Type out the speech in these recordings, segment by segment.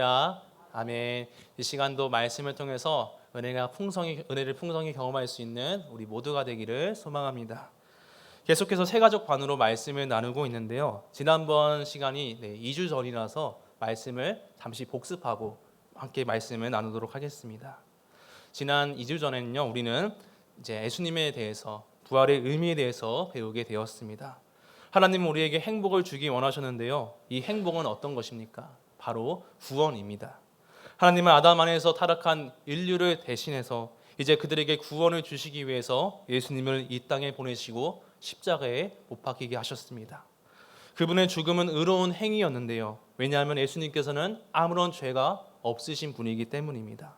할렐루야. 아멘. 이 시간도 말씀을 통해서 은혜를 풍성히 경험할 수 있는 우리 모두가 되기를 소망합니다. 계속해서 세가족 반으로 말씀을 나누고 있는데요. 지난번 시간이 2주 전이라서 말씀을 잠시 복습하고 함께 말씀을 나누도록 하겠습니다. 지난 2주 전에는요, 우리는 이제 예수님에 대해서, 부활의 의미에 대해서 배우게 되었습니다. 하나님은 우리에게 행복을 주기 원하셨는데요. 이 행복은 어떤 것입니까? 바로 구원입니다. 하나님은 아담 안에서 타락한 인류를 대신해서 이제 그들에게 구원을 주시기 위해서 예수님을 이 땅에 보내시고 십자가에 못 박히게 하셨습니다. 그분의 죽음은 의로운 행위였는데요. 왜냐하면 예수님께서는 아무런 죄가 없으신 분이기 때문입니다.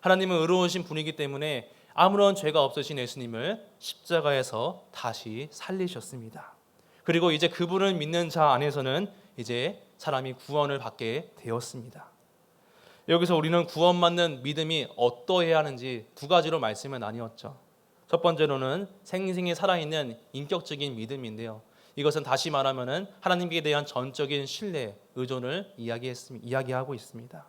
하나님은 의로우신 분이기 때문에 아무런 죄가 없으신 예수님을 십자가에서 다시 살리셨습니다. 그리고 이제 그분을 믿는 자 안에서는 이제 사람이 구원을 받게 되었습니다. 여기서 우리는 구원받는 믿음이 어떠해야 하는지 두 가지로 말씀을 나누었죠. 첫 번째로는 생생히 살아있는 인격적인 믿음인데요. 이것은 다시 말하면 하나님께 대한 전적인 신뢰, 의존을 이야기하고 있습니다.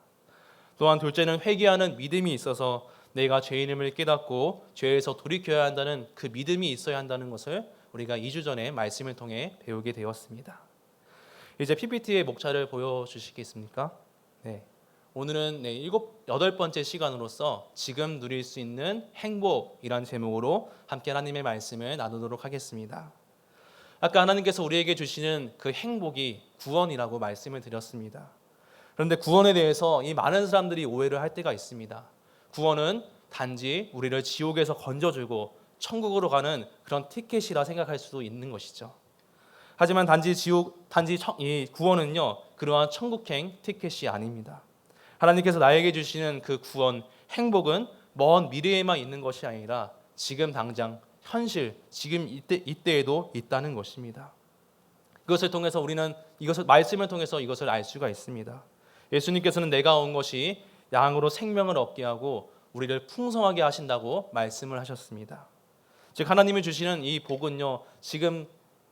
또한 둘째는 회개하는 믿음이 있어서 내가 죄인임을 깨닫고 죄에서 돌이켜야 한다는 그 믿음이 있어야 한다는 것을 우리가 2주 전에 말씀을 통해 배우게 되었습니다. 이제 PPT의 목차를 보여주시겠습니까? 네. 오늘은 8번째 시간으로서 지금 누릴 수 있는 행복이라는 제목으로 함께 하나님의 말씀을 나누도록 하겠습니다. 아까 하나님께서 우리에게 주시는 그 행복이 구원이라고 말씀을 드렸습니다. 그런데 구원에 대해서 이 많은 사람들이 오해를 할 때가 있습니다. 구원은 단지 우리를 지옥에서 건져주고 천국으로 가는 그런 티켓이라 생각할 수도 있는 것이죠. 하지만 이 구원은요, 그러한 천국행 티켓이 아닙니다. 하나님께서 나에게 주시는 그 구원, 행복은 먼 미래에만 있는 것이 아니라 지금 당장, 현실, 지금 이때에도 있다는 것입니다. 그것을 통해서 우리는 말씀을 통해서 이것을 알 수가 있습니다. 예수님께서는 내가 온 것이 양으로 생명을 얻게 하고 우리를 풍성하게 하신다고 말씀을 하셨습니다. 즉 하나님이 주시는 이 복은요, 지금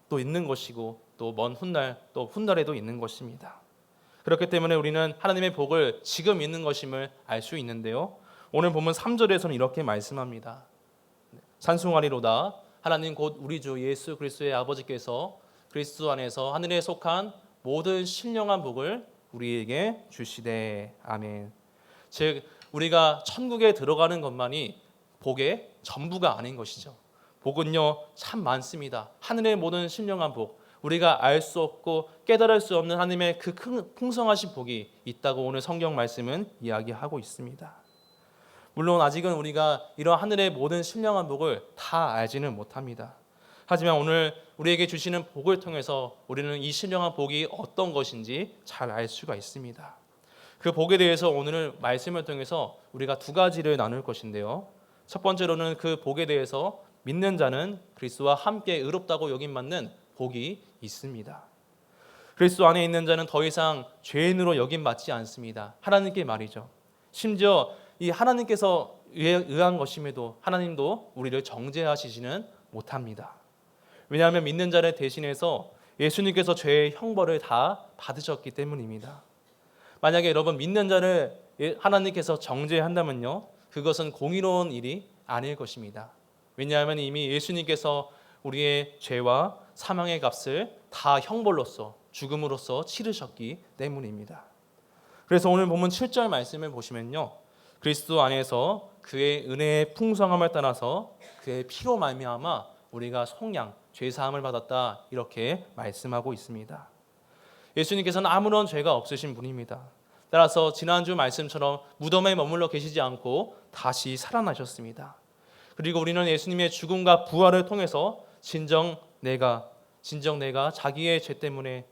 또 있는 것이고 또 먼 훗날 또 훗날에도 있는 것입니다. 그렇기 때문에 우리는 하나님의 복을 지금 있는 것임을 알 수 있는데요. 오늘 보면 3절에서는 이렇게 말씀합니다. 찬송하리로다 하나님 곧 우리 주 예수 그리스도의 아버지께서 그리스도 안에서 하늘에 속한 모든 신령한 복을 우리에게 주시되. 아멘. 즉 우리가 천국에 들어가는 것만이 복의 전부가 아닌 것이죠. 복은요 참 많습니다. 하늘의 모든 신령한 복, 우리가 알 수 없고 깨달을 수 없는 하나님의 그 풍성하신 복이 있다고 오늘 성경 말씀은 이야기하고 있습니다. 물론 아직은 우리가 이런 하늘의 모든 신령한 복을 다 알지는 못합니다. 하지만 오늘 우리에게 주시는 복을 통해서 우리는 이 신령한 복이 어떤 것인지 잘 알 수가 있습니다. 그 복에 대해서 오늘 말씀을 통해서 우리가 두 가지를 나눌 것인데요. 첫 번째로는 그 복에 대해서 믿는 자는 그리스도와 함께 의롭다고 여김받는 복이 있습니다. 그리스도 안에 있는 자는 더 이상 죄인으로 여김받지 않습니다. 하나님께 말이죠. 심지어 이 하나님께서 의한 것임에도 하나님도 우리를 정죄하시지는 못합니다. 왜냐하면 믿는 자를 대신해서 예수님께서 죄의 형벌을 다 받으셨기 때문입니다. 만약에 여러분 믿는 자를 하나님께서 정죄한다면요, 그것은 공의로운 일이 아닐 것입니다. 왜냐하면 이미 예수님께서 우리의 죄와 사망의 값을 다 형벌로서 죽음으로써 치르셨기 때문입니다. 그래서 오늘 본문 7절 말씀을 보시면요, 그리스도 안에서 그의 은혜의 풍성함을 따라서 그의 피로 말미암아 우리가 속량 죄 사함을 받았다, 이렇게 말씀하고 있습니다. 예수님께서는 아무런 죄가 없으신 분입니다. 따라서 지난주 말씀처럼 무덤에 머물러 계시지 않고 다시 살아나셨습니다. 그리고 우리는 예수님의 죽음과 부활을 통해서 진정 내가 자기의 죄 때문에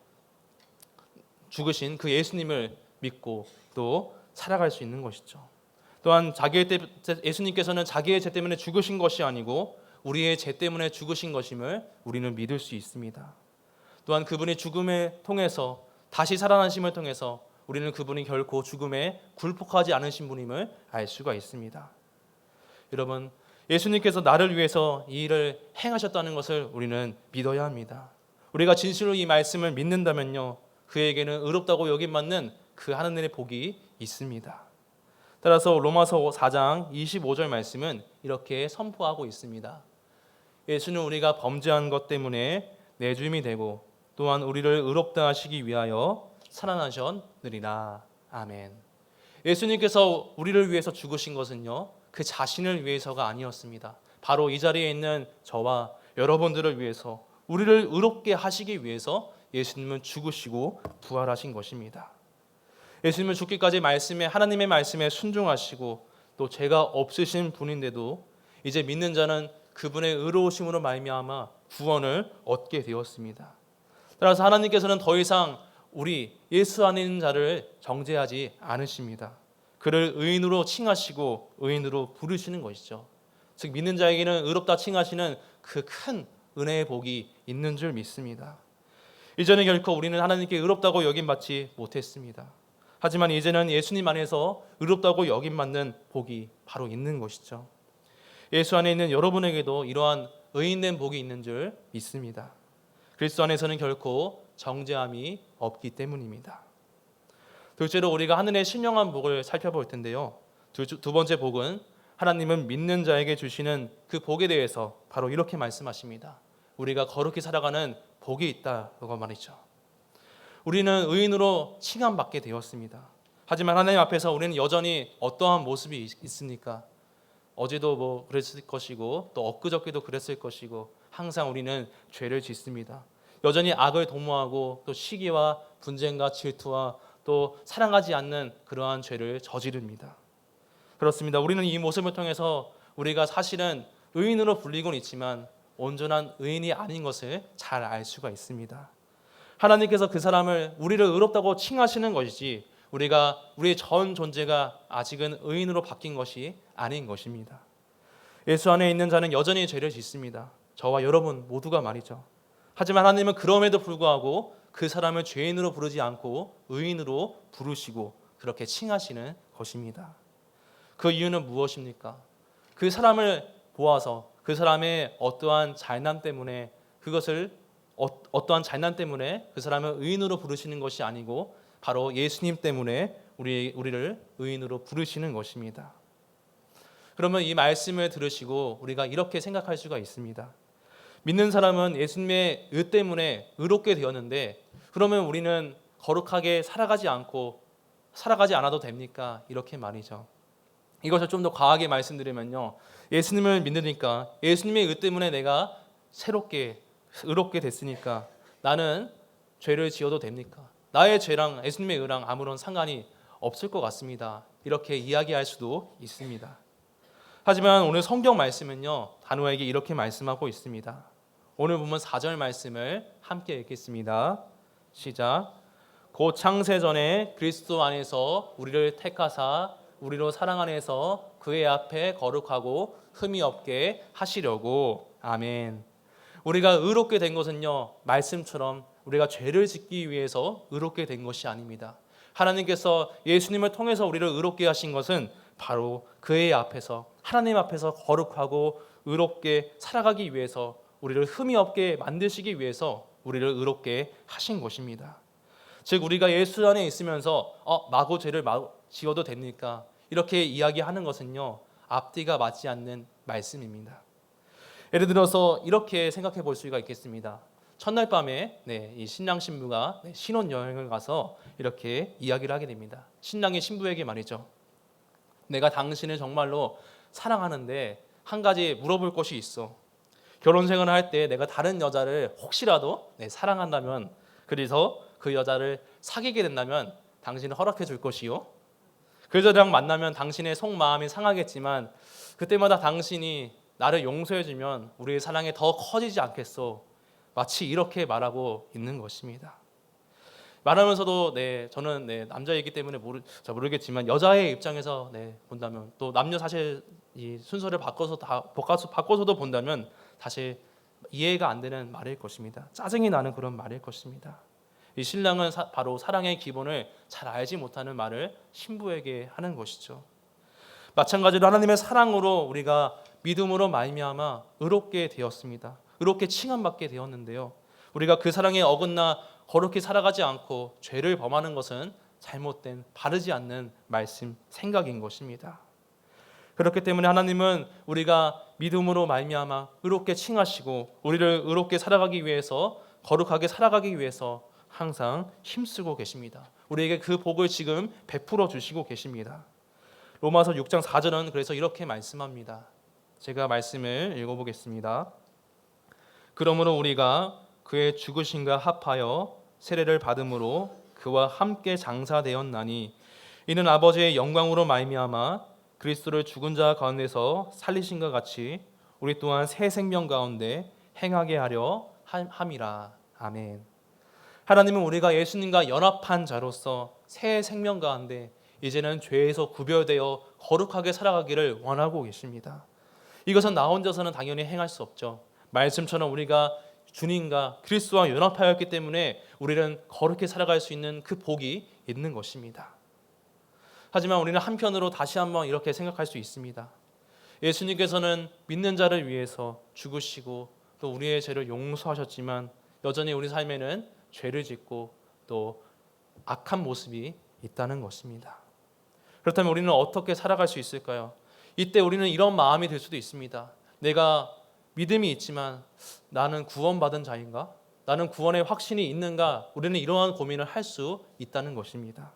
죽으신 그 예수님을 믿고 또 살아갈 수 있는 것이죠. 또한 예수님께서는 자기의 죄 때문에 죽으신 것이 아니고 우리의 죄 때문에 죽으신 것임을 우리는 믿을 수 있습니다. 또한 그분이 죽음을 통해서 다시 살아나심을 통해서 우리는 그분이 결코 죽음에 굴복하지 않으신 분임을 알 수가 있습니다. 여러분, 예수님께서 나를 위해서 이 일을 행하셨다는 것을 우리는 믿어야 합니다. 우리가 진실로 이 말씀을 믿는다면요, 그에게는 의롭다고 여김받는 그 하늘의 복이 있습니다. 따라서 로마서 4장 25절 말씀은 이렇게 선포하고 있습니다. 예수는 우리가 범죄한 것 때문에 내주임이 되고 또한 우리를 의롭다 하시기 위하여 살아나셨느니라. 아멘. 예수님께서 우리를 위해서 죽으신 것은요, 그 자신을 위해서가 아니었습니다. 바로 이 자리에 있는 저와 여러분들을 위해서, 우리를 의롭게 하시기 위해서 예수님은 죽으시고 부활하신 것입니다. 예수님은 죽기까지 하나님의 말씀에 순종하시고 또 죄가 없으신 분인데도 이제 믿는 자는 그분의 의로우심으로 말미암아 구원을 얻게 되었습니다. 따라서 하나님께서는 더 이상 우리 예수 안에 있는 자를 정죄하지 않으십니다. 그를 의인으로 칭하시고 의인으로 부르시는 것이죠. 즉 믿는 자에게는 의롭다 칭하시는 그 큰 은혜의 복이 있는 줄 믿습니다. 이전에 결코 우리는 하나님께 의롭다고 여김받지 못했습니다. 하지만 이제는 예수님 안에서 의롭다고 여김받는 복이 바로 있는 것이죠. 예수 안에 있는 여러분에게도 이러한 의인된 복이 있는 줄 믿습니다. 그리스도 안에서는 결코 정죄함이 없기 때문입니다. 둘째로 우리가 하늘의 신령한 복을 살펴볼 텐데요. 두 번째 복은 하나님은 믿는 자에게 주시는 그 복에 대해서 바로 이렇게 말씀하십니다. 우리가 거룩히 살아가는 복이 있다고 말이죠. 우리는 의인으로 칭함받게 되었습니다. 하지만 하나님 앞에서 우리는 여전히 어떠한 모습이 있습니까? 어제도 그랬을 것이고 또 엊그저께도 그랬을 것이고 항상 우리는 죄를 짓습니다. 여전히 악을 도모하고 또 시기와 분쟁과 질투와 또 사랑하지 않는 그러한 죄를 저지릅니다. 그렇습니다. 우리는 이 모습을 통해서 우리가 사실은 의인으로 불리곤 있지만 온전한 의인이 아닌 것을 잘 알 수가 있습니다. 하나님께서 그 사람을 우리를 의롭다고 칭하시는 것이지 우리의 전 존재가 아직은 의인으로 바뀐 것이 아닌 것입니다. 예수 안에 있는 자는 여전히 죄를 짓습니다. 저와 여러분 모두가 말이죠. 하지만 하나님은 그럼에도 불구하고 그 사람을 죄인으로 부르지 않고 의인으로 부르시고 그렇게 칭하시는 것입니다. 그 이유는 무엇입니까? 그 사람을 보아서 그 사람의 어떠한 잘남 때문에 그 사람을 의인으로 부르시는 것이 아니고 바로 예수님 때문에 우리를 의인으로 부르시는 것입니다. 그러면 이 말씀을 들으시고 우리가 이렇게 생각할 수가 있습니다. 믿는 사람은 예수님의 의 때문에 의롭게 되었는데 그러면 우리는 거룩하게 살아가지 않아도 됩니까? 이렇게 말이죠. 이것을 좀 더 과하게 말씀드리면요. 예수님을 믿으니까 예수님의 의 때문에 내가 의롭게 됐으니까 나는 죄를 지어도 됩니까? 나의 죄랑 예수님의 의랑 아무런 상관이 없을 것 같습니다. 이렇게 이야기할 수도 있습니다. 하지만 오늘 성경 말씀은요. 단호하게 이렇게 말씀하고 있습니다. 오늘 보면 4절 말씀을 함께 읽겠습니다. 시작. 곧 창세전에 그리스도 안에서 우리를 택하사 우리로 사랑 안에서 그의 앞에 거룩하고 흠이 없게 하시려고. 아멘. 우리가 의롭게 된 것은요. 말씀처럼 우리가 죄를 짓기 위해서 의롭게 된 것이 아닙니다. 하나님께서 예수님을 통해서 우리를 의롭게 하신 것은 바로 그의 앞에서 하나님 앞에서 거룩하고 의롭게 살아가기 위해서 우리를 흠이 없게 만드시기 위해서 우리를 의롭게 하신 것입니다. 즉 우리가 예수 안에 있으면서 마구 죄를 지어도 됩니까? 이렇게 이야기하는 것은요. 앞뒤가 맞지 않는 말씀입니다. 예를 들어서 이렇게 생각해 볼 수가 있겠습니다. 첫날 밤에 이 신랑 신부가 신혼여행을 가서 이렇게 이야기를 하게 됩니다. 신랑이 신부에게 말이죠. 내가 당신을 정말로 사랑하는데 한 가지 물어볼 것이 있어. 결혼 생활을 할 때 내가 다른 여자를 혹시라도 사랑한다면 그래서 그 여자를 사귀게 된다면 당신은 허락해 줄 것이요. 그 여자랑 만나면 당신의 속마음이 상하겠지만 그때마다 당신이 나를 용서해 주면 우리의 사랑이 더 커지지 않겠소. 마치 이렇게 말하고 있는 것입니다. 말하면서도 저는 남자이기 때문에 모르겠지만 여자의 입장에서 본다면 또 남녀 사실 이 순서를 바꿔서도 본다면 사실 이해가 안 되는 말일 것입니다. 짜증이 나는 그런 말일 것입니다. 이 신랑은 바로 사랑의 기본을 잘 알지 못하는 말을 신부에게 하는 것이죠. 마찬가지로 하나님의 사랑으로 우리가 믿음으로 말미암아 의롭게 되었습니다. 의롭게 칭함받게 되었는데요. 우리가 그 사랑에 어긋나 거룩히 살아가지 않고 죄를 범하는 것은 잘못된 바르지 않는 말씀 생각인 것입니다. 그렇기 때문에 하나님은 우리가 믿음으로 말미암아 의롭게 칭하시고 우리를 의롭게 살아가기 위해서 거룩하게 살아가기 위해서 항상 힘쓰고 계십니다. 우리에게 그 복을 지금 베풀어 주시고 계십니다. 로마서 6장 4절은 그래서 이렇게 말씀합니다. 제가 말씀을 읽어보겠습니다. 그러므로 우리가 그의 죽으심과 합하여 세례를 받음으로 그와 함께 장사되었나니 이는 아버지의 영광으로 말미암아 그리스도를 죽은 자 가운데서 살리신과 같이 우리 또한 새 생명 가운데 행하게 하려 함이라. 아멘. 하나님은 우리가 예수님과 연합한 자로서 새 생명 가운데 이제는 죄에서 구별되어 거룩하게 살아가기를 원하고 계십니다. 이것은 나 혼자서는 당연히 행할 수 없죠. 말씀처럼 우리가 주님과 그리스도와 연합하였기 때문에 우리는 거룩히 살아갈 수 있는 그 복이 있는 것입니다. 하지만 우리는 한편으로 다시 한번 이렇게 생각할 수 있습니다. 예수님께서는 믿는 자를 위해서 죽으시고 또 우리의 죄를 용서하셨지만 여전히 우리 삶에는 죄를 짓고 또 악한 모습이 있다는 것입니다. 그렇다면 우리는 어떻게 살아갈 수 있을까요? 이때 우리는 이런 마음이 들 수도 있습니다. 내가 믿음이 있지만 나는 구원받은 자인가? 나는 구원의 확신이 있는가? 우리는 이러한 고민을 할 수 있다는 것입니다.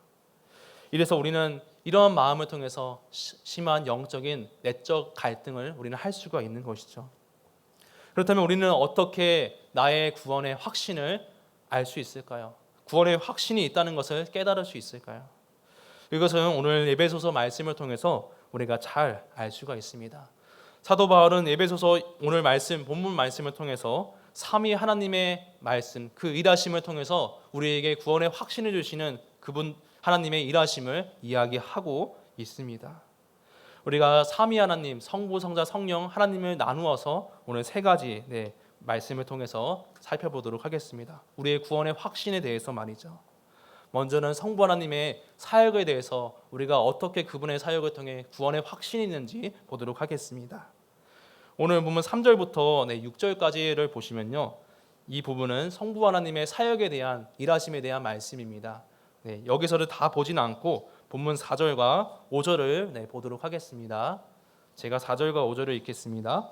이래서 우리는 이러한 마음을 통해서 심한 영적인 내적 갈등을 우리는 할 수가 있는 것이죠. 그렇다면 우리는 어떻게 나의 구원의 확신을 알 수 있을까요? 구원의 확신이 있다는 것을 깨달을 수 있을까요? 이것은 오늘 에베소서 말씀을 통해서 우리가 잘 알 수가 있습니다. 사도 바울은 에베소서 오늘 말씀 본문 말씀을 통해서 삼위 하나님의 말씀 그 일하심을 통해서 우리에게 구원의 확신을 주시는 그분 하나님의 일하심을 이야기하고 있습니다. 우리가 삼위 하나님 성부 성자 성령 하나님을 나누어서 오늘 세 가지 말씀을 통해서 살펴보도록 하겠습니다. 우리의 구원의 확신에 대해서 말이죠. 먼저는 성부 하나님의 사역에 대해서 우리가 어떻게 그분의 사역을 통해 구원의 확신이 있는지 보도록 하겠습니다. 오늘 보면 3절부터 6절까지를 보시면요. 이 부분은 성부 하나님의 사역에 대한 일하심에 대한 말씀입니다. 여기서를 다 보진 않고 본문 4절과 5절을 보도록 하겠습니다. 제가 4절과 5절을 읽겠습니다.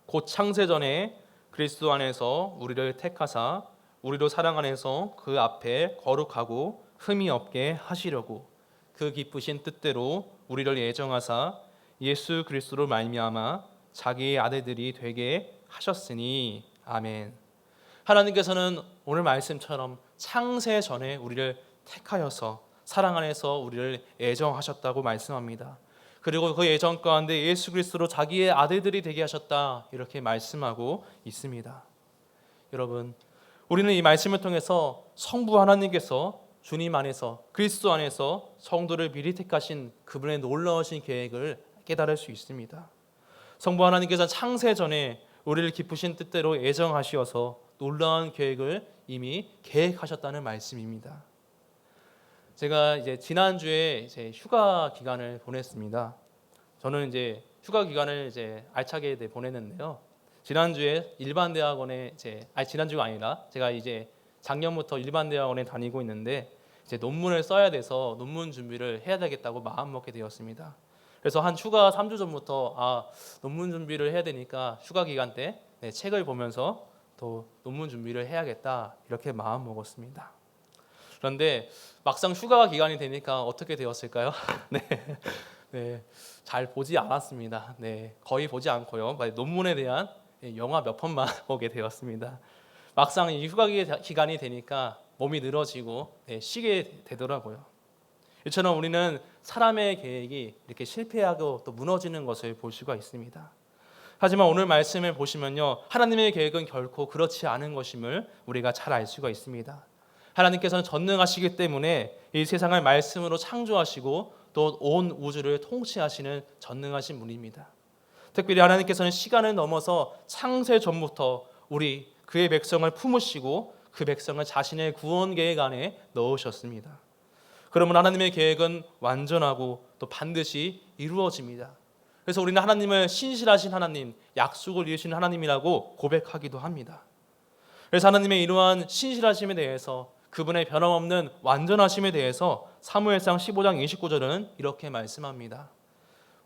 곧 창세전에 그리스도 안에서 우리를 택하사 우리로 사랑 안에서 그 앞에 거룩하고 흠이 없게 하시려고 그 기쁘신 뜻대로 우리를 예정하사 예수 그리스도로 말미암아 자기의 아들들이 되게 하셨으니 아멘. 하나님께서는 오늘 말씀처럼 창세 전에 우리를 택하여서 사랑 안에서 우리를 예정하셨다고 말씀합니다. 그리고 그 예정 가운데 예수 그리스도로 자기의 아들들이 되게 하셨다 이렇게 말씀하고 있습니다. 여러분, 우리는 이 말씀을 통해서 성부 하나님께서 주님 안에서 그리스도 안에서 성도를 미리 택하신 그분의 놀라우신 계획을 깨달을 수 있습니다. 성부 하나님께서 창세 전에 우리를 기쁘신 뜻대로 예정하시어서 놀라운 계획을 이미 계획하셨다는 말씀입니다. 제가 이제 지난주에 휴가 기간을 보냈습니다. 저는 이제 휴가 기간을 알차게 보냈는데요. 지난주에 일반 대학원에 지난주가 아니라 제가 이제 작년부터 일반 대학원에 다니고 있는데 이제 논문을 써야 돼서 논문 준비를 해야 되겠다고 마음 먹게 되었습니다. 그래서 한 휴가 3주 전부터 논문 준비를 해야 되니까 휴가 기간 때 책을 보면서 또 논문 준비를 해야겠다 이렇게 마음 먹었습니다. 그런데 막상 휴가 기간이 되니까 어떻게 되었을까요? 잘 보지 않았습니다. 거의 보지 않고요. 논문에 대한 영화 몇 편만 보게 되었습니다. 막상 이 휴가 기간이 되니까 몸이 늘어지고 쉬게 되더라고요. 이처럼 우리는 사람의 계획이 이렇게 실패하고 또 무너지는 것을 볼 수가 있습니다. 하지만 오늘 말씀을 보시면요, 하나님의 계획은 결코 그렇지 않은 것임을 우리가 잘 알 수가 있습니다. 하나님께서는 전능하시기 때문에 이 세상을 말씀으로 창조하시고 또 온 우주를 통치하시는 전능하신 분입니다. 특별히 하나님께서는 시간을 넘어서 창세 전부터 우리 그의 백성을 품으시고 그 백성을 자신의 구원 계획 안에 넣으셨습니다. 그러면 하나님의 계획은 완전하고 또 반드시 이루어집니다. 그래서 우리는 하나님을 신실하신 하나님, 약속을 이루시는 하나님이라고 고백하기도 합니다. 그래서 하나님의 이러한 신실하심에 대해서 그분의 변함없는 완전하심에 대해서 사무엘상 15장 29절은 이렇게 말씀합니다.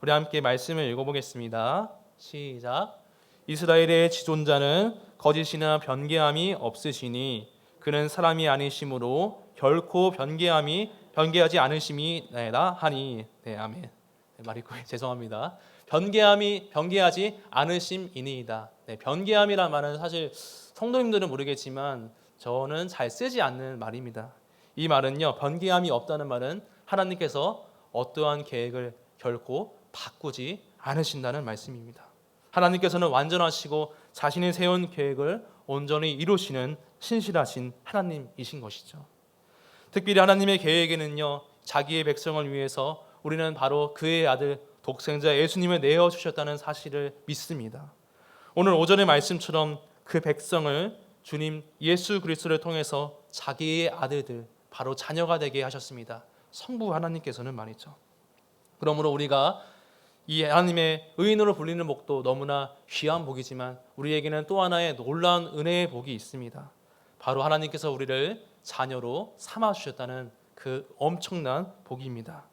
우리 함께 말씀을 읽어보겠습니다. 시작. 이스라엘의 지존자는 거짓이나 변개함이 없으시니 그는 사람이 아니심으로 결코 변개하지 않으심이라 하니. 네, 아멘. 네, 말이 죄송합니다. 변개하지 않으심이니이다. 네, 변개함이란 말은 사실 성도님들은 모르겠지만 저는 잘 쓰지 않는 말입니다. 이 말은요, 변개함이 없다는 말은 하나님께서 어떠한 계획을 결코 바꾸지 않으신다는 말씀입니다. 하나님께서는 완전하시고 자신이 세운 계획을 온전히 이루시는 신실하신 하나님이신 것이죠. 특별히 하나님의 계획에는요, 자기의 백성을 위해서 우리는 바로 그의 아들 독생자 예수님을 내어주셨다는 사실을 믿습니다. 오늘 오전의 말씀처럼 그 백성을 주님 예수 그리스도를 통해서 자기의 아들들, 바로 자녀가 되게 하셨습니다. 성부 하나님께서는 말이죠. 그러므로 우리가 이 하나님의 의인으로 불리는 복도 너무나 귀한 복이지만 우리에게는 또 하나의 놀라운 은혜의 복이 있습니다. 바로 하나님께서 우리를 자녀로 삼아주셨다는 그 엄청난 복입니다.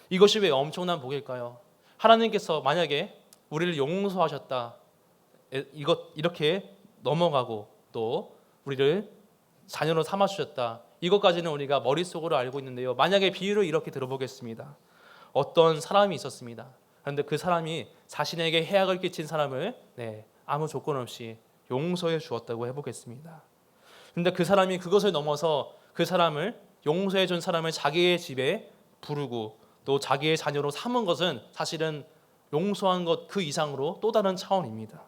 이것이 왜 엄청난 복일까요? 하나님께서 만약에 우리를 용서하셨다, 이렇게 넘어가고 또 우리를 자녀로 삼아주셨다, 이것까지는 우리가 머릿속으로 알고 있는데요, 만약에 비유를 이렇게 들어보겠습니다. 어떤 사람이 있었습니다. 그런데 그 사람이 자신에게 해악을 끼친 사람을 아무 조건 없이 용서해 주었다고 해보겠습니다. 그런데 그 사람이 그것을 넘어서 그 사람을 용서해 준 사람을 자기의 집에 부르고 또 자기의 자녀로 삼은 것은 사실은 용서한 것 그 이상으로 또 다른 차원입니다.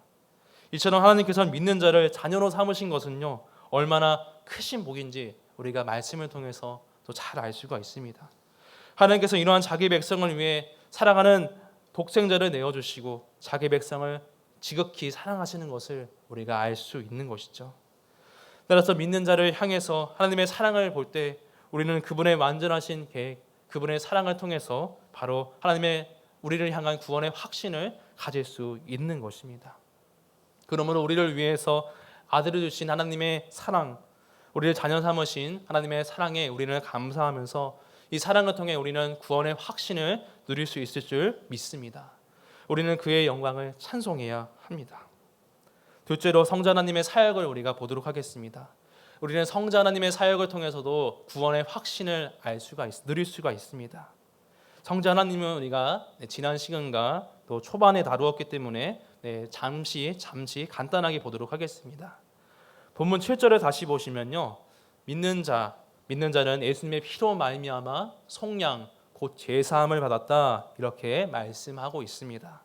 이처럼 하나님께서는 믿는 자를 자녀로 삼으신 것은요, 얼마나 크신 복인지 우리가 말씀을 통해서 또 잘 알 수가 있습니다. 하나님께서 이러한 자기 백성을 위해 사랑하는 독생자를 내어주시고 자기 백성을 지극히 사랑하시는 것을 우리가 알 수 있는 것이죠. 따라서 믿는 자를 향해서 하나님의 사랑을 볼 때 우리는 그분의 완전하신 계획, 그분의 사랑을 통해서 바로 하나님의 우리를 향한 구원의 확신을 가질 수 있는 것입니다. 그러므로 우리를 위해서 아들을 주신 하나님의 사랑, 우리를 자녀 삼으신 하나님의 사랑에 우리는 감사하면서 이 사랑을 통해 우리는 구원의 확신을 누릴 수 있을 줄 믿습니다. 우리는 그의 영광을 찬송해야 합니다. 둘째로 성자 하나님의 사역을 우리가 보도록 하겠습니다. 우리는 성자 하나님의 사역을 통해서도 구원의 확신을 누릴 수가 있습니다. 성자 하나님은 우리가 지난 시간과 또 초반에 다루었기 때문에 잠시 간단하게 보도록 하겠습니다. 본문 7절을 다시 보시면요, 믿는 자는 예수님의 피로 말미암아 속량 곧 제사함을 받았다, 이렇게 말씀하고 있습니다.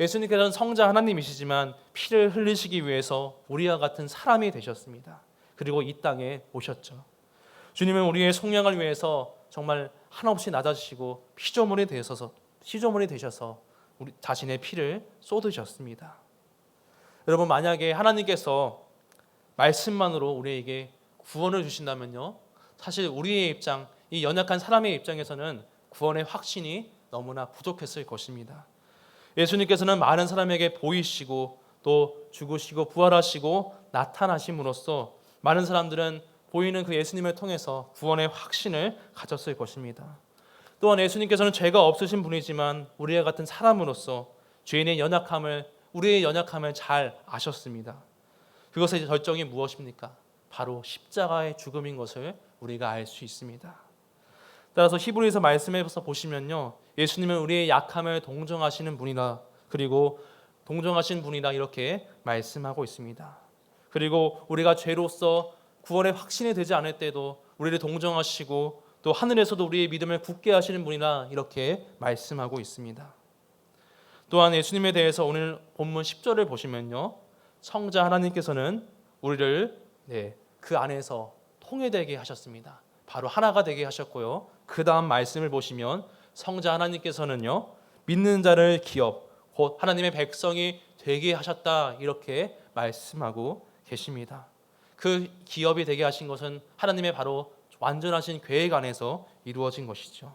예수님께서는 성자 하나님이시지만 피를 흘리시기 위해서 우리와 같은 사람이 되셨습니다. 그리고 이 땅에 오셨죠. 주님은 우리의 속량을 위해서 정말 한없이 낮아지시고 피조물이 되셔서 우리 자신의 피를 쏟으셨습니다. 여러분, 만약에 하나님께서 말씀만으로 우리에게 구원을 주신다면요, 사실 우리의 입장, 이 연약한 사람의 입장에서는 구원의 확신이 너무나 부족했을 것입니다. 예수님께서는 많은 사람에게 보이시고 또 죽으시고 부활하시고 나타나심으로써 많은 사람들은 보이는 그 예수님을 통해서 구원의 확신을 가졌을 것입니다. 또한 예수님께서는 죄가 없으신 분이지만 우리와 같은 사람으로서 우리의 연약함을 잘 아셨습니다. 그것의 결정이 무엇입니까? 바로 십자가의 죽음인 것을 우리가 알 수 있습니다. 따라서 히브리서 말씀에서 보시면요, 예수님은 우리의 약함을 동정하시는 분이다, 그리고 동정하신 분이다, 이렇게 말씀하고 있습니다. 그리고 우리가 죄로서 구원의 확신이 되지 않을 때도 우리를 동정하시고 또 하늘에서도 우리의 믿음을 굳게 하시는 분이다, 이렇게 말씀하고 있습니다. 또한 예수님에 대해서 오늘 본문 10절을 보시면요, 성자 하나님께서는 우리를 그 안에서 통일되게 하셨습니다. 바로 하나가 되게 하셨고요, 그 다음 말씀을 보시면 성자 하나님께서는요, 믿는 자를 기업 곧 하나님의 백성이 되게 하셨다, 이렇게 말씀하고 계십니다. 그 기업이 되게 하신 것은 하나님의 바로 완전하신 계획 안에서 이루어진 것이죠.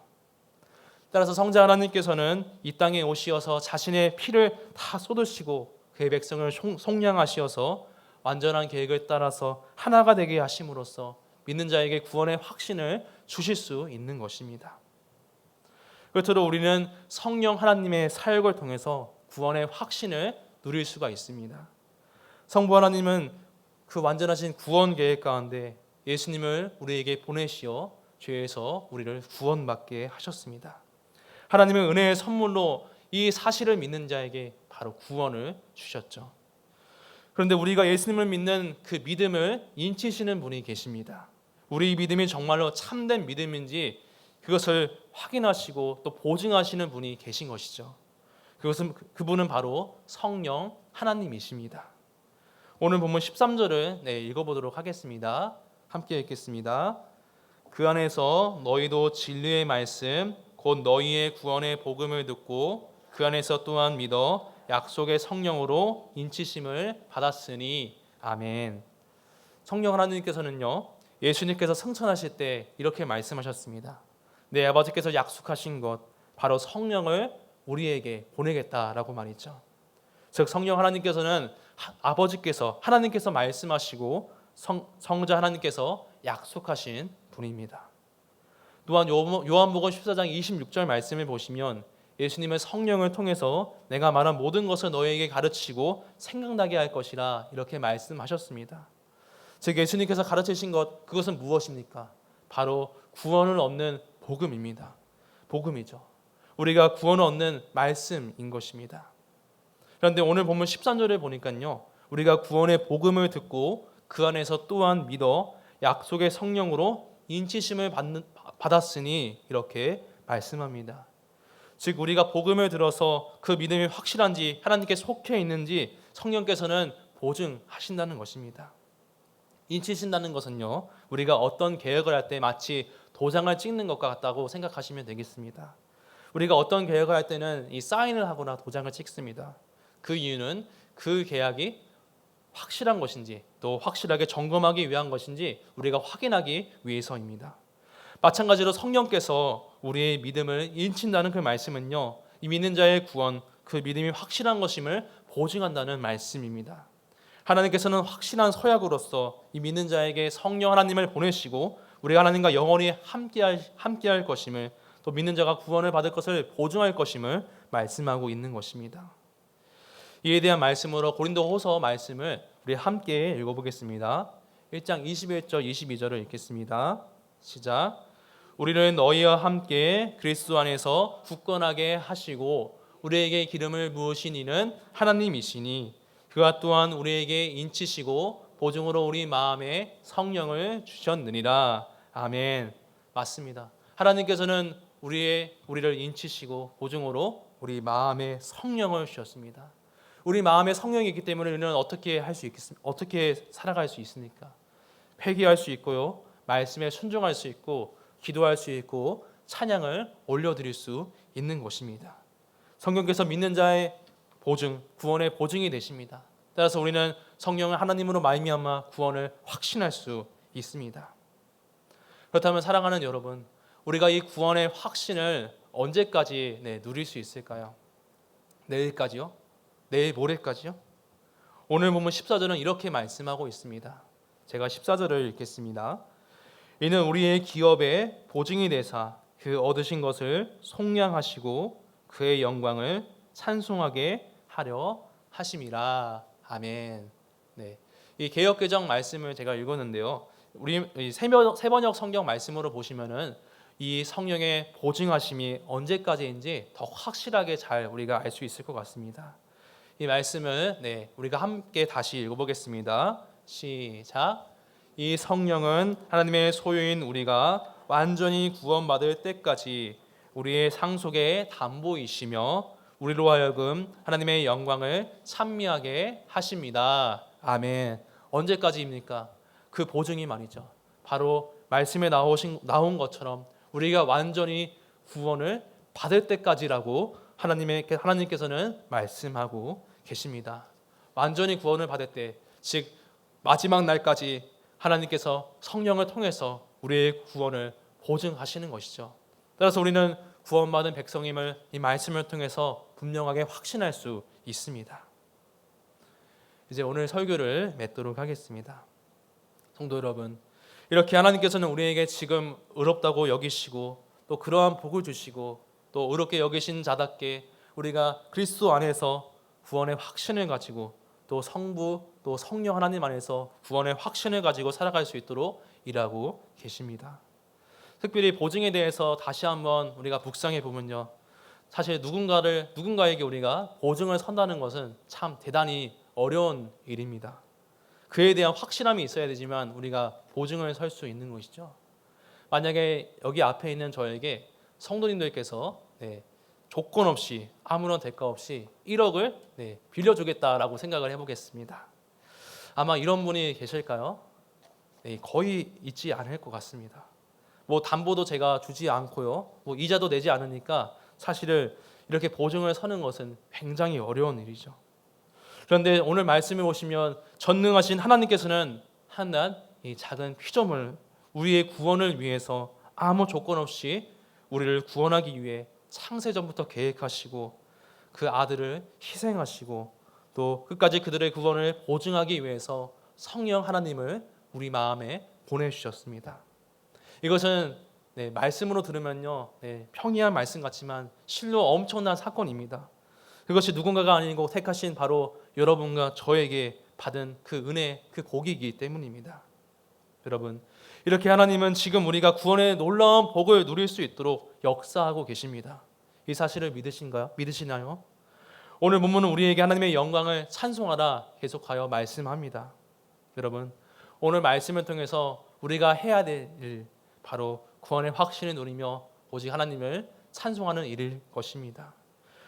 따라서 성자 하나님께서는 이 땅에 오시어서 자신의 피를 다 쏟으시고 그의 백성을 속량하시어서 완전한 계획을 따라서 하나가 되게 하심으로써 믿는 자에게 구원의 확신을 주실 수 있는 것입니다. 그렇도록 우리는 성령 하나님의 사역을 통해서 구원의 확신을 누릴 수가 있습니다. 성부 하나님은 그 완전하신 구원 계획 가운데 예수님을 우리에게 보내시어 죄에서 우리를 구원받게 하셨습니다. 하나님은 은혜의 선물로 이 사실을 믿는 자에게 바로 구원을 주셨죠. 그런데 우리가 예수님을 믿는 그 믿음을 인치시는 분이 계십니다. 우리 믿음이 정말로 참된 믿음인지 그것을 확인하시고 또 보증하시는 분이 계신 것이죠. 그분은 바로 성령 하나님이십니다. 오늘 본문 13절을 읽어보도록 하겠습니다. 함께 읽겠습니다. 그 안에서 너희도 진리의 말씀 곧 너희의 구원의 복음을 듣고 그 안에서 또한 믿어 약속의 성령으로 인치심을 받았으니 아멘. 성령 하나님께서는요, 예수님께서 승천하실 때 이렇게 말씀하셨습니다. 내 아버지께서 약속하신 것 바로 성령을 우리에게 보내겠다라고 말이죠. 즉 성령 하나님께서는 하나님께서 말씀하시고 성자 하나님께서 약속하신 분입니다. 또한 요한복음 14장 26절 말씀을 보시면 예수님은 성령을 통해서 내가 말한 모든 것을 너희에게 가르치고 생각나게 할 것이라 이렇게 말씀하셨습니다. 즉 예수님께서 가르치신 것 그것은 무엇입니까? 바로 구원을 얻는 복음입니다. 복음이죠. 우리가 구원을 얻는 말씀인 것입니다. 그런데 오늘 본문 13절을 보니까요, 우리가 구원의 복음을 듣고 그 안에서 또한 믿어 약속의 성령으로 인치심을 받았으니 이렇게 말씀합니다. 즉 우리가 복음을 들어서 그 믿음이 확실한지 하나님께 속해 있는지 성령께서는 보증하신다는 것입니다. 인치신다는 것은요, 우리가 어떤 계획을 할 때 마치 도장을 찍는 것과 같다고 생각하시면 되겠습니다. 우리가 어떤 계획을 할 때는 이 사인을 하거나 도장을 찍습니다. 그 이유는 그 계약이 확실한 것인지 또 확실하게 점검하기 위한 것인지 우리가 확인하기 위해서입니다. 마찬가지로 성령께서 우리의 믿음을 인친다는 그 말씀은요, 이 믿는 자의 구원, 그 믿음이 확실한 것임을 보증한다는 말씀입니다. 하나님께서는 확실한 서약으로서 이 믿는 자에게 성령 하나님을 보내시고 우리가 하나님과 영원히 함께할 것임을, 또 믿는 자가 구원을 받을 것을 보증할 것임을 말씀하고 있는 것입니다. 이에 대한 말씀으로 고린도후서 말씀을 우리 함께 읽어보겠습니다. 1장 21절 22절을 읽겠습니다. 시작. 우리를 너희와 함께 그리스도 안에서 굳건하게 하시고 우리에게 기름을 부으신 이는 하나님이시니 그가 또한 우리에게 인치시고 보증으로 우리 마음에 성령을 주셨느니라. 아멘. 맞습니다. 하나님께서는 우리를 인치시고 보증으로 우리 마음에 성령을 주셨습니다. 우리 마음에 성령이 있기 때문에 우리는 어떻게 살아갈 수 있습니까? 회개할 수 있고요, 말씀에 순종할 수 있고, 기도할 수 있고, 찬양을 올려드릴 수 있는 것입니다. 성령께서 믿는 자의 보증, 구원의 보증이 되십니다. 따라서 우리는 성령을 하나님으로 말미암아 구원을 확신할 수 있습니다. 그렇다면 사랑하는 여러분, 우리가 이 구원의 확신을 언제까지 누릴 수 있을까요? 내일까지요? 내일 모레까지요? 오늘 보면 14절은 이렇게 말씀하고 있습니다. 제가 14절을 읽겠습니다. 이는 우리의 기업의 보증이 되사 그 얻으신 것을 속량하시고 그의 영광을 찬송하게 하려 하심이라. 아멘. 네, 이 개역개정 말씀을 제가 읽었는데요, 우리 세번역 성경 말씀으로 보시면은 이 성령의 보증하심이 언제까지인지 더 확실하게 잘 우리가 알 수 있을 것 같습니다. 이 말씀을 우리가 함께 다시 읽어보겠습니다. 시작. 이 성령은 하나님의 소유인 우리가 완전히 구원받을 때까지 우리의 상속의 담보이시며 우리로 하여금 하나님의 영광을 찬미하게 하십니다. 아멘. 언제까지입니까? 그 보증이 말이죠, 바로 말씀에 나온 것처럼 우리가 완전히 구원을 받을 때까지라고 하나님께서는 말씀하고 계십니다. 완전히 구원을 받을 때, 즉 마지막 날까지 하나님께서 성령을 통해서 우리의 구원을 보증하시는 것이죠. 따라서 우리는 구원받은 백성임을 이 말씀을 통해서 분명하게 확신할 수 있습니다. 이제 오늘 설교를 맺도록 하겠습니다. 성도 여러분, 이렇게 하나님께서는 우리에게 지금 의롭다고 여기시고 또 그러한 복을 주시고 또 의롭게 여기신 자답게 우리가 그리스도 안에서 구원의 확신을 가지고 또 성부 또 성령 하나님 안에서 구원의 확신을 가지고 살아갈 수 있도록 일하고 계십니다. 특별히 보증에 대해서 다시 한번 우리가 묵상해 보면요, 사실 누군가에게 우리가 보증을 선다는 것은 참 대단히 어려운 일입니다. 그에 대한 확실함이 있어야 되지만 우리가 보증을 설 수 있는 것이죠. 만약에 여기 앞에 있는 저에게 성도님들께서 조건 없이 아무런 대가 없이 1억을 빌려주겠다라고 생각을 해보겠습니다. 아마 이런 분이 계실까요? 거의 있지 않을 것 같습니다. 뭐 담보도 제가 주지 않고요, 뭐 이자도 내지 않으니까 사실은 이렇게 보증을 서는 것은 굉장히 어려운 일이죠. 그런데 오늘 말씀에 보시면 전능하신 하나님께서는 한낱 이 작은 피조물 우리의 구원을 위해서 아무 조건 없이 우리를 구원하기 위해 창세전부터 계획하시고 그 아들을 희생하시고 또 끝까지 그들의 구원을 보증하기 위해서 성령 하나님을 우리 마음에 보내주셨습니다. 이것은 말씀으로 들으면요, 평이한 말씀 같지만 실로 엄청난 사건입니다. 그것이 누군가가 아니고 택하신 바로 여러분과 저에게 받은 그 은혜, 그 복이기 때문입니다. 여러분, 이렇게 하나님은 지금 우리가 구원의 놀라운 복을 누릴 수 있도록 역사하고 계십니다. 이 사실을 믿으시나요? 오늘 본문은 우리에게 하나님의 영광을 찬송하라 계속하여 말씀합니다. 여러분, 오늘 말씀을 통해서 우리가 해야 될 일, 바로 구원의 확신을 누리며 오직 하나님을 찬송하는 일일 것입니다.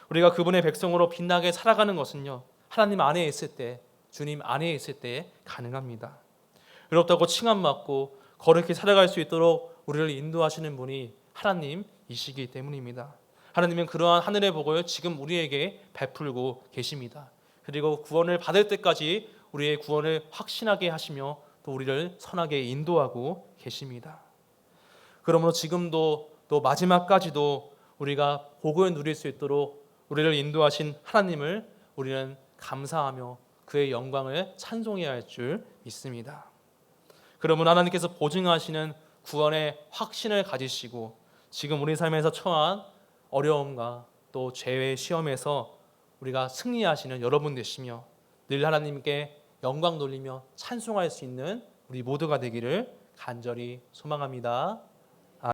우리가 그분의 백성으로 빛나게 살아가는 것은요, 하나님 안에 있을 때, 주님 안에 있을 때 가능합니다. 의롭다고 칭함받고 거룩히 살아갈 수 있도록 우리를 인도하시는 분이 하나님이시기 때문입니다. 하나님은 그러한 하늘의 복을 지금 우리에게 베풀고 계십니다. 그리고 구원을 받을 때까지 우리의 구원을 확신하게 하시며 또 우리를 선하게 인도하고 계십니다. 그러므로 지금도 또 마지막까지도 우리가 복을 누릴 수 있도록 우리를 인도하신 하나님을 우리는 감사하며 그의 영광을 찬송해야 할 줄 믿습니다. 그러면 하나님께서 보증하시는 구원의 확신을 가지시고 지금 우리 삶에서 처한 어려움과 또 죄의 시험에서 우리가 승리하시는 여러분 되시며 늘 하나님께 영광 돌리며 찬송할 수 있는 우리 모두가 되기를 간절히 소망합니다.